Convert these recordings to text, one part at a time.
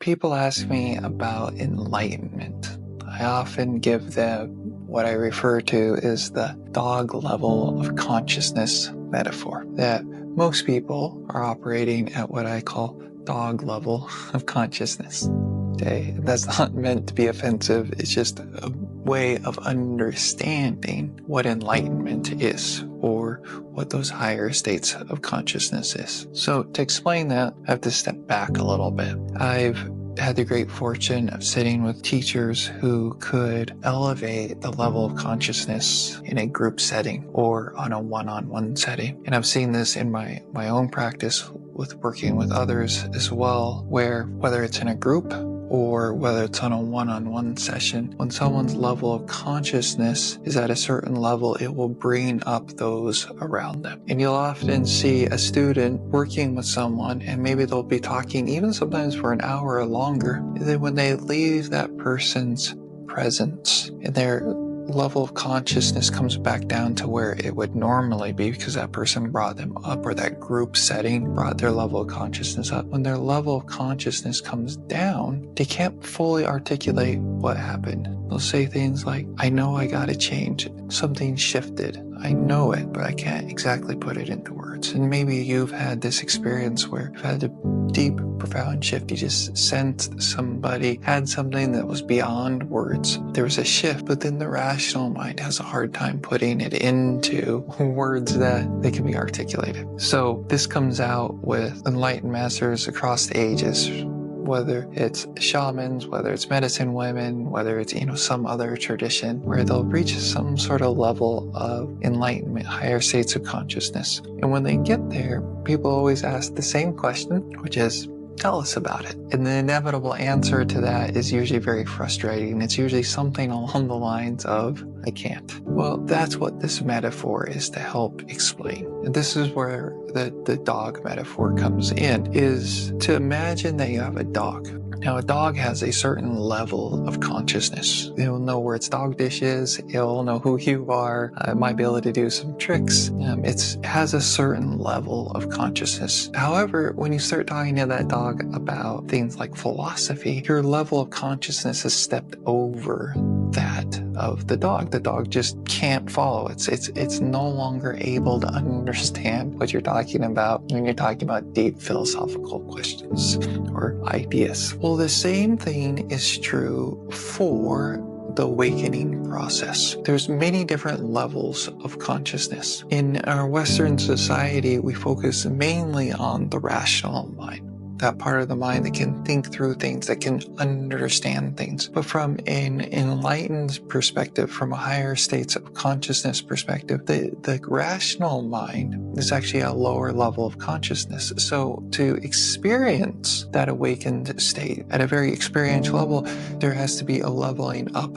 people ask me about enlightenment, I often give them what I refer to as the dog level of consciousness metaphor. That most people are operating at what I call dog level of consciousness. Okay, that's not meant to be offensive. It's just a way of understanding what enlightenment is, or what those higher states of consciousness is. So to explain that, I have to step back a little bit. I've had the great fortune of sitting with teachers who could elevate the level of consciousness in a group setting or on a one-on-one setting. And I've seen this in my own practice with working with others as well, where whether it's in a group or whether it's on a one-on-one session, when someone's level of consciousness is at a certain level, it will bring up those around them. And you'll often see a student working with someone, and maybe they'll be talking even sometimes for an hour or longer. And then when they leave that person's presence, and their level of consciousness comes back down to where it would normally be because that person brought them up, or that group setting brought their level of consciousness up. When their level of consciousness comes down, they can't fully articulate what happened. They'll say things like, I know I gotta change. Something shifted. I know it, but I can't exactly put it into words. And maybe you've had this experience where you've had a deep, profound shift. You just sensed somebody had something that was beyond words. There was a shift, but then the rational mind has a hard time putting it into words that they can be articulated. So this comes out with enlightened masters across the ages, whether it's shamans, whether it's medicine women, whether it's, some other tradition, where they'll reach some sort of level of enlightenment, higher states of consciousness. And when they get there, people always ask the same question, which is, tell us about it. And the inevitable answer to that is usually very frustrating. It's usually something along the lines of, I can't. Well, that's what this metaphor is to help explain. And this is where the dog metaphor comes in, is to imagine that you have a dog. Now, a dog has a certain level of consciousness. It'll know where its dog dish is. It'll know who you are. It might be able to do some tricks. It has a certain level of consciousness. However, when you start talking to that dog about things like philosophy, your level of consciousness has stepped over that of the dog. The dog just can't follow. It's no longer able to understand what you're talking about when you're talking about deep philosophical questions or ideas. Well, the same thing is true for the awakening process. There's many different levels of consciousness. In our Western society, we focus mainly on the rational mind. That part of the mind that can think through things, that can understand things. But from an enlightened perspective, from a higher states of consciousness perspective, the rational mind is actually a lower level of consciousness. So to experience that awakened state at a very experiential level, there has to be a leveling up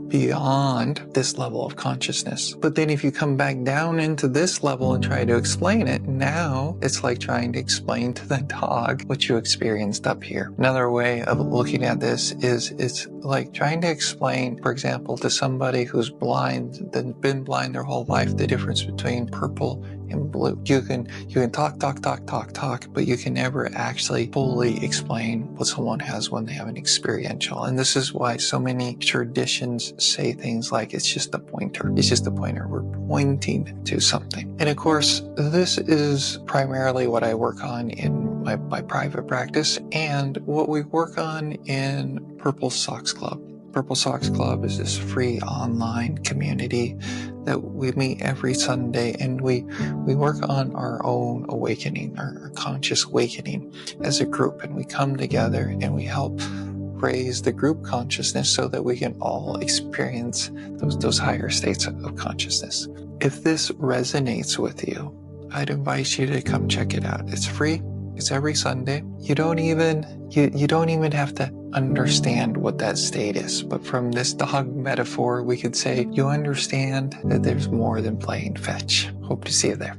beyond this level of consciousness. But then if you come back down into this level and try to explain it, now it's like trying to explain to the dog what you experienced up here. Another way of looking at this is it's like trying to explain, for example, to somebody who's blind, that's been blind their whole life, the difference between purple and blue. You can talk, but you can never actually fully explain what someone has when they have an experiential. And this is why so many traditions say things like, it's just a pointer. It's just a pointer. We're pointing to something. And of course, this is primarily what I work on in my private practice and what we work on in Purple Socks Club. Purple Socks Club is this free online community that we meet every Sunday, and we work on our own awakening, our conscious awakening as a group, and we come together and we help raise the group consciousness so that we can all experience those higher states of consciousness. If this resonates with you, I'd invite you to come check it out. It's free. It's every Sunday. You don't even have to understand what that state is. But from this dog metaphor, we could say you understand that there's more than playing fetch. Hope to see you there.